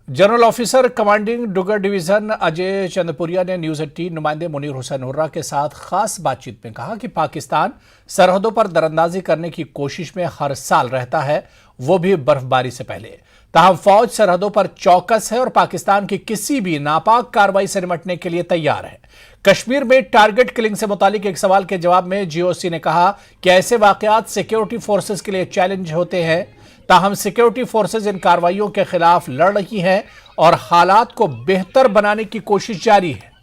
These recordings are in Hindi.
General officer commanding dagger division Ajay Chandrapuria ने न्यूज 18 नुमाइंदे मुनीर हुसैन हुर्रा के साथ खास बातचीत में कहा कि पाकिस्तान सरहदों पर दरअंदाजी करने की कोशिश में हर साल रहता है, वो भी बर्फबारी से पहले। ताहम फौज सरहदों पर चौकस है और पाकिस्तान की किसी भी नापाक कार्रवाई से निपटने के लिए तैयार है। कश्मीर में टारगेट किलिंग से मुतालिक एक सवाल के जवाब में जीओसी ने कहा कि ऐसे वाकयात सिक्योरिटी फोर्सेस के लिए चैलेंज होते हैं। ताहम सिक्योरिटी फोर्सेस इन कार्रवाइयों के खिलाफ लड़ रही हैं और हालात को बेहतर बनाने की कोशिश जारी है।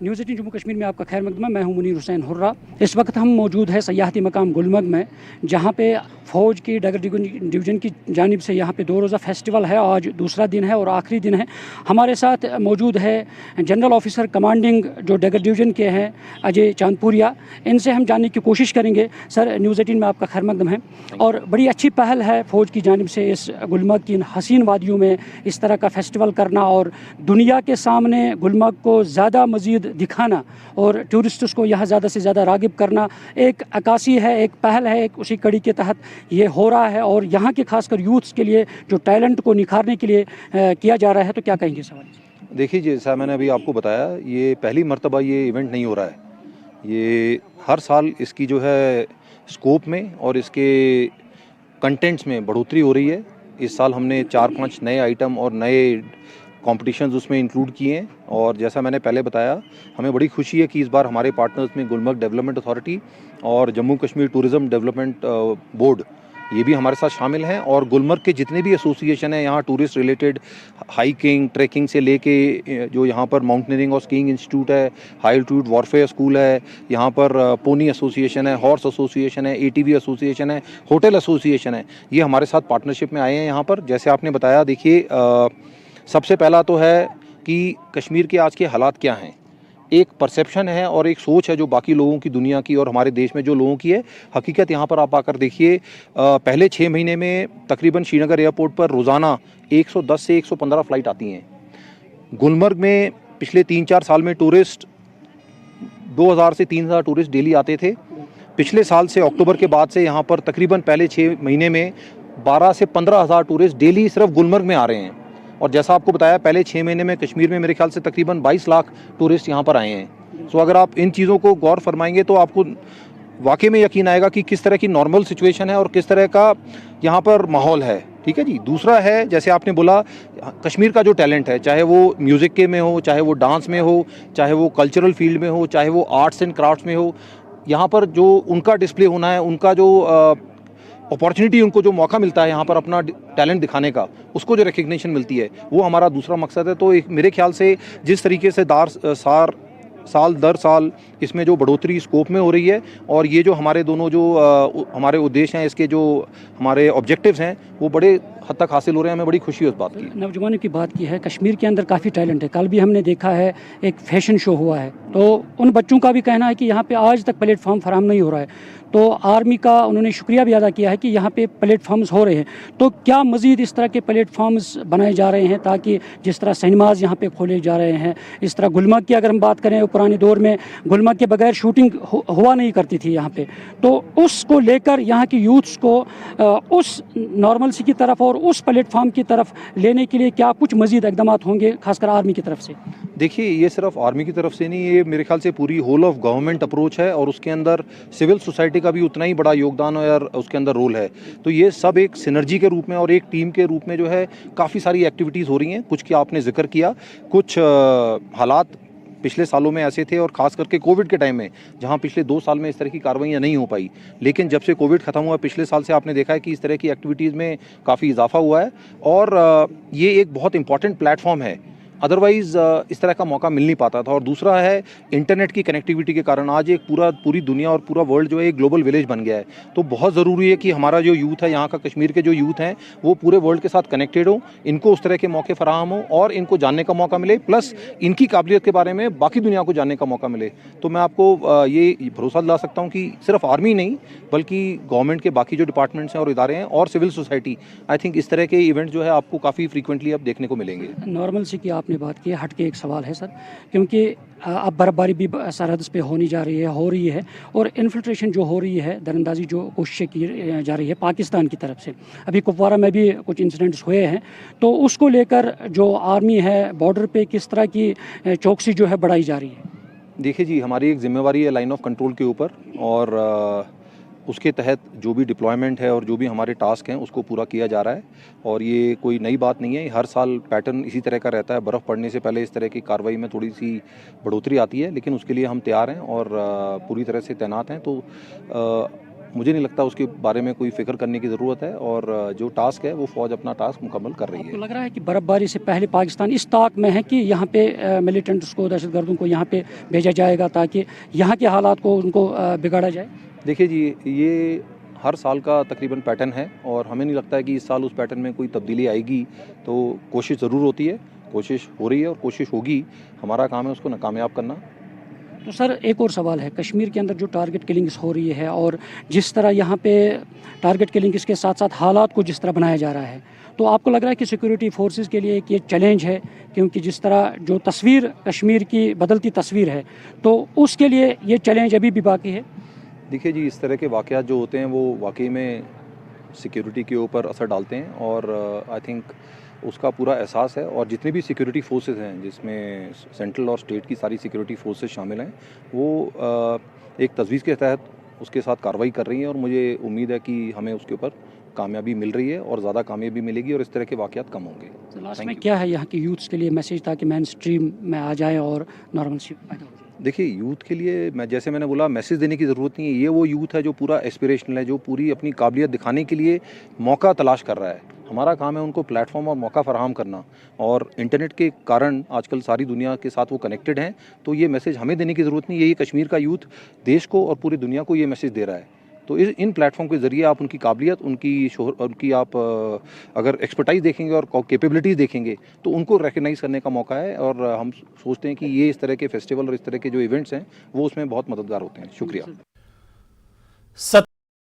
न्यूज़ 18 जम्मू कश्मीर में आपका खैर मकदमा। मैं हूं मुनीर हुसैन हुर्रा। इस वक्त हम मौजूद है सयाहती मकाम गुलमर्ग में, जहां पे फ़ौज की डगर डिवीज़न की जानिब से यहाँ पे 2 रोज़ा फेस्टिवल है। आज दूसरा दिन है और आखिरी दिन है। हमारे साथ मौजूद है जनरल ऑफिसर कमांडिंग जो डगर डिवीज़न के हैं अजय चांदपुरिया। इनसे हम जानने की कोशिश करेंगे। सर, न्यूज़ 18 में आपका खैर मकदम है और बड़ी अच्छी पहल है फ़ौज की जानिब से इस गुलमर्ग की इन हसीन वादियों में इस तरह का फेस्टिवल करना और दुनिया के सामने गुलमर्ग को ज़्यादा मज़ीद दिखाना और टूरिस्ट्स को यहाँ ज़्यादा से ज़्यादा राग़िब करना एक अक्कासी है, एक पहल है, एक उसी कड़ी के तहत ये हो रहा है और यहाँ के खासकर यूथ्स के लिए जो टैलेंट को निखारने के लिए किया जा रहा है। तो क्या कहेंगे सवाल? देखिए, जैसा मैंने अभी आपको बताया, ये पहली मर्तबा ये इवेंट नहीं हो रहा है। ये हर साल इसकी जो है स्कोप में और इसके कंटेंट्स में बढ़ोतरी हो रही है। इस साल हमने 4-5 नए आइटम और नए कॉम्पिटिशन्स उसमें इंक्लूड किए हैं और जैसा मैंने पहले बताया, हमें बड़ी खुशी है कि इस बार हमारे पार्टनर्स में गुलमर्ग डेवलपमेंट अथॉरिटी और Jammu Kashmir tourism development board ये भी हमारे साथ शामिल हैं और गुलमर्ग के जितने भी एसोसिएशन हैं यहाँ टूरिस्ट रिलेटेड, हाइकिंग ट्रैकिंग से लेके जो यहाँ पर माउंटेनियरिंग और स्कीइंग इंस्टीट्यूट है, हाई एल्टीट्यूड वॉरफेयर स्कूल है, यहाँ पर पोनी एसोसिएशन है, हॉर्स एसोसिएशन है, एटीवी एसोसिएशन है, होटल एसोसिएशन है, ये हमारे साथ पार्टनरशिप में आए हैं यहाँ पर। जैसे आपने बताया, देखिए सबसे पहला तो है कि कश्मीर के आज के हालात क्या हैं। एक परसेप्शन है और एक सोच है जो बाकी लोगों की, दुनिया की और हमारे देश में जो लोगों की है। हकीकत यहाँ पर आप आकर देखिए, पहले 6 महीने में तकरीबन श्रीनगर एयरपोर्ट पर रोज़ाना 110 से 115 फ़्लाइट आती हैं। गुलमर्ग में पिछले 3-4 साल में टूरिस्ट 2000 से 3000 टूरिस्ट डेली आते थे। पिछले साल से अक्टूबर के बाद से यहाँ पर तकरीबन पहले 6 महीने में 12 से 15 हज़ार टूरिस्ट डेली सिर्फ गुलमर्ग में आ रहे हैं। और जैसा आपको बताया, पहले 6 महीने में कश्मीर में मेरे ख्याल से तकरीबन 22 लाख टूरिस्ट यहाँ पर आए हैं। सो अगर आप इन चीज़ों को गौर फरमाएंगे तो आपको वाकई में यकीन आएगा कि किस तरह की नॉर्मल सिचुएशन है और किस तरह का यहाँ पर माहौल है। ठीक है जी। दूसरा है, जैसे आपने बोला, कश्मीर का जो टैलेंट है, चाहे वो म्यूज़िक के में हो, चाहे वो डांस में हो, चाहे वो कल्चरल फील्ड में हो, चाहे वो आर्ट्स एंड क्राफ्ट्स में हो, यहाँ पर जो उनका डिस्प्ले होना है, उनका जो अपॉर्चुनिटी, उनको जो मौका मिलता है यहाँ पर अपना टैलेंट दिखाने का, उसको जो रिकग्निशन मिलती है, वो हमारा दूसरा मकसद है। तो मेरे ख्याल से जिस तरीके से साल दर साल इसमें जो बढ़ोतरी स्कोप में हो रही है और ये जो हमारे दोनों जो हमारे उद्देश्य हैं, इसके जो हमारे ऑब्जेक्टिव्स हैं, वो बड़े हद तक हासिल हो रहे हैं। हमें बड़ी खुशी है उस बात की। नौजवानों की बात की है, कश्मीर के अंदर काफ़ी टैलेंट है। कल भी हमने देखा है एक फैशन शो हुआ है, तो उन बच्चों का भी कहना है कि यहाँ पे आज तक प्लेटफॉर्म फराहम नहीं हो रहा है। तो आर्मी का उन्होंने शुक्रिया भी अदा किया है कि यहाँ पे प्लेटफॉर्म्स हो रहे हैं। तो क्या मज़ीद इस तरह के प्लेटफॉर्म्स बनाए जा रहे हैं ताकि जिस तरह सिनेमाज यहाँ पे खोले जा रहे हैं, इस तरह गुलमर्ग की अगर हम बात करें, पुराने दौर में गुलमर्ग के बगैर शूटिंग हुआ नहीं करती थी यहाँ पे, तो उसको लेकर यहाँ की यूथ्स को उस नॉर्मलसी की तरफ और उस प्लेटफॉर्म की तरफ लेने के लिए क्या कुछ मज़ीद इक़दाम होंगे खासकर आर्मी की तरफ से? देखिए, ये सिर्फ आर्मी की तरफ से नहीं, ये मेरे ख्याल से पूरी होल ऑफ गवर्नमेंट अप्रोच है और उसके अंदर सिविल सोसाइटी का भी उतना ही बड़ा योगदान और उसके अंदर रोल है। तो ये सब एक सिनर्जी के रूप में और एक टीम के रूप में जो है काफ़ी सारी एक्टिविटीज़ हो रही हैं। कुछ की आपने जिक्र किया, कुछ हालात पिछले सालों में ऐसे थे और ख़ास करके कोविड के टाइम में, जहां पिछले 2 साल में इस तरह की कार्रवाइयाँ नहीं हो पाई, लेकिन जब से कोविड ख़त्म हुआ पिछले साल से आपने देखा है कि इस तरह की एक्टिविटीज़ में काफ़ी इजाफा हुआ है और ये एक बहुत इंपॉर्टेंट प्लेटफॉर्म है। अदरवाइज़ इस तरह का मौका मिल नहीं पाता था। और दूसरा है, इंटरनेट की कनेक्टिविटी के कारण आज एक पूरी दुनिया और पूरा वर्ल्ड जो है एक ग्लोबल विलेज बन गया है। तो बहुत ज़रूरी है कि हमारा जो यूथ है, यहाँ का कश्मीर के जो यूथ हैं, वो पूरे वर्ल्ड के साथ कनेक्टेड हो, इनको उस तरह के मौके फराहम हो और इनको जानने का मौका मिले, प्लस इनकी काबिलियत के बारे में बाकी दुनिया को जानने का मौका मिले। तो मैं आपको ये भरोसा दिला सकता हूँ कि सिर्फ आर्मी नहीं, बल्कि गवर्नमेंट के बाकी जो डिपार्टमेंट्स हैं और इदारे हैं और सिविल सोसाइटी, आई थिंक इस तरह के इवेंट जो है आपको काफ़ी फ्रीक्वेंटली अब देखने को मिलेंगे। नॉर्मल सी की आप आपने बात की है, हट के एक सवाल है सर, क्योंकि अब बर्फबारी भी सरहद पे होनी जा रही है, हो रही है, और इन्फिल्ट्रेशन जो हो रही है, दरअंदाजी जो कोशिशें की जा रही है पाकिस्तान की तरफ से, अभी कुपवारा में भी कुछ इंसिडेंट्स हुए हैं, तो उसको लेकर जो आर्मी है बॉर्डर पे किस तरह की चौकसी जो है बढ़ाई जा रही है? देखिए जी, हमारी एक जिम्मेवारी है लाइन ऑफ कंट्रोल के ऊपर, और उसके तहत जो भी डिप्लॉयमेंट है और जो भी हमारे टास्क हैं उसको पूरा किया जा रहा है। और ये कोई नई बात नहीं है, हर साल पैटर्न इसी तरह का रहता है। बर्फ़ पड़ने से पहले इस तरह की कार्रवाई में थोड़ी सी बढ़ोतरी आती है, लेकिन उसके लिए हम तैयार हैं और पूरी तरह से तैनात हैं। तो मुझे नहीं लगता उसके बारे में कोई फ़िक्र करने की ज़रूरत है, और जो टास्क है वो फ़ौज अपना टास्क मुकम्मल कर रही आपको है। लग रहा है कि बर्फबारी से पहले पाकिस्तान इस ताक में है कि यहाँ पे मिलिटेंट्स को, दहशतगर्दों को यहाँ पे भेजा जाएगा ताकि यहाँ के हालात को उनको बिगाड़ा जाए? देखिए जी, ये हर साल का तकरीबन पैटर्न है, और हमें नहीं लगता है कि इस साल उस पैटर्न में कोई तब्दीली आएगी। तो कोशिश ज़रूर होती है, कोशिश हो रही है और कोशिश होगी। हमारा काम है उसको नाकामयाब करना। तो सर एक और सवाल है, कश्मीर के अंदर जो टारगेट किलिंग्स हो रही है और जिस तरह यहाँ पे टारगेट किलिंग्स के साथ साथ हालात को जिस तरह बनाया जा रहा है, तो आपको लग रहा है कि सिक्योरिटी फोर्सेस के लिए एक ये चैलेंज है, क्योंकि जिस तरह जो तस्वीर कश्मीर की बदलती तस्वीर है, तो उसके लिए ये चैलेंज अभी भी बाकी है? देखिए जी, इस तरह के वाक़यात जो होते हैं वो वाकई में सिक्योरिटी के ऊपर असर डालते हैं, और आई थिंक उसका पूरा एहसास है। और जितने भी सिक्योरिटी फोर्सेस हैं, जिसमें सेंट्रल और स्टेट की सारी सिक्योरिटी फोर्सेस शामिल हैं, वो एक तजवीज़ के तहत उसके साथ कार्रवाई कर रही हैं, और मुझे उम्मीद है कि हमें उसके ऊपर कामयाबी मिल रही है और ज़्यादा कामयाबी मिलेगी, और इस तरह के वाक़यात कम होंगे। तो लास्ट Thank में you. क्या है यहाँ के यूथ्स के लिए मैसेज, ताकि मेन स्ट्रीम में आ जाए और नॉर्मलसी पैदा हो जाए? देखिए, यूथ के लिए जैसे मैंने बोला, मैसेज देने की ज़रूरत नहीं है। ये वो यूथ है जो पूरा एस्पिरेशनल है, जो पूरी अपनी काबिलियत दिखाने के लिए मौका तलाश कर रहा है। हमारा काम है उनको प्लेटफॉर्म और मौका फराहम करना, और इंटरनेट के कारण आजकल सारी दुनिया के साथ वो कनेक्टेड हैं। तो ये मैसेज हमें देने की ज़रूरत नहीं है, ये कश्मीर का यूथ देश को और पूरी दुनिया को ये मैसेज दे रहा है। तो इन प्लेटफॉर्म के ज़रिए आप उनकी काबिलियत, उनकी आप अगर एक्सपर्टाइज देखेंगे और कैपेबिलिटीज़ देखेंगे, तो उनको रिकग्नाइज़ करने का मौका है। और हम सोचते हैं कि ये इस तरह के फेस्टिवल और इस तरह के जो इवेंट्स हैं वो उसमें बहुत मददगार होते हैं। शुक्रिया।